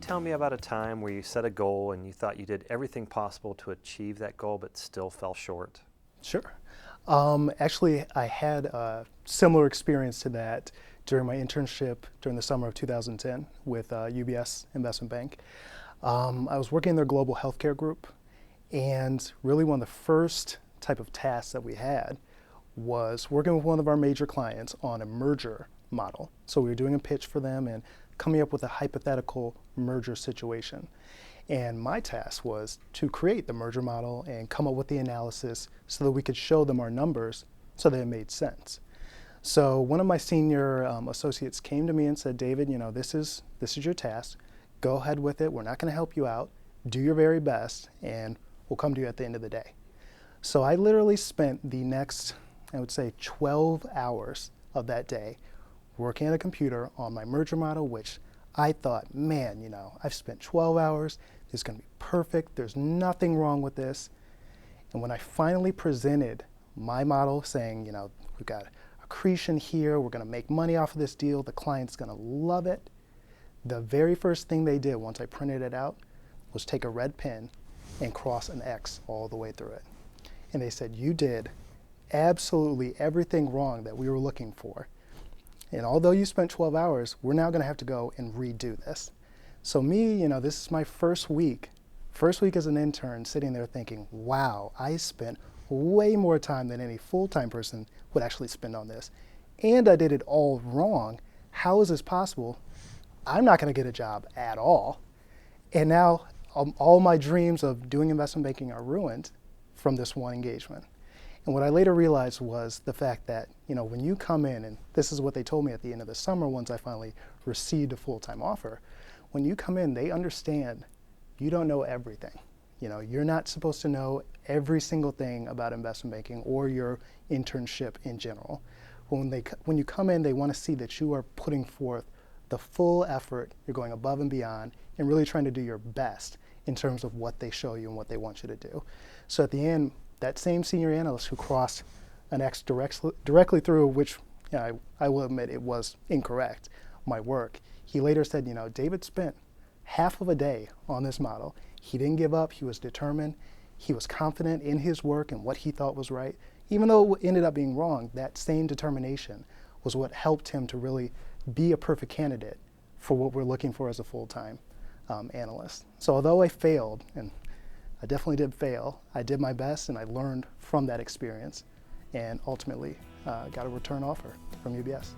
tell me about a time where you set a goal and you thought you did everything possible to achieve that goal but still fell short? Sure. Actually, I had a similar experience to that during my internship during the summer of 2010 with UBS Investment Bank. I was working in their global healthcare group, and really one of the first type of tasks that we had was working with one of our major clients on a merger model. So we were doing a pitch for them and coming up with a hypothetical merger situation. And my task was to create the merger model and come up with the analysis so that we could show them our numbers so that it made sense. So one of my senior associates came to me and said, David, this is your task. Go ahead with it. We're not going to help you out. Do your very best, and we'll come to you at the end of the day. So I literally spent the next, I would say, 12 hours of that day working at a computer on my merger model, which I thought, man, I've spent 12 hours. This is going to be perfect. There's nothing wrong with this. And when I finally presented my model saying, we've got accretion here, we're going to make money off of this deal, the client's going to love it, the very first thing they did once I printed it out was take a red pen and cross an X all the way through it. And they said, you did absolutely everything wrong that we were looking for. And although you spent 12 hours, we're now going to have to go and redo this. So me, this is my first week as an intern, sitting there thinking, wow, I spent way more time than any full-time person would actually spend on this. And I did it all wrong. How is this possible? I'm not going to get a job at all. And now all my dreams of doing investment banking are ruined from this one engagement. And what I later realized was the fact that, when you come in, and this is what they told me at the end of the summer once I finally received a full-time offer, when you come in, they understand you don't know everything. You're not supposed to know every single thing about investment banking or your internship in general. When you come in, they want to see that you are putting forth the full effort, you're going above and beyond, and really trying to do your best in terms of what they show you and what they want you to do. So at the end, that same senior analyst who crossed an X directly through, which I will admit it was incorrect, my work, he later said, David spent half of a day on this model. He didn't give up. He was determined. He was confident in his work and what he thought was right. Even though it ended up being wrong, that same determination was what helped him to really be a perfect candidate for what we're looking for as a full-time analyst. So although I failed, and I definitely did fail, I did my best and I learned from that experience and ultimately got a return offer from UBS.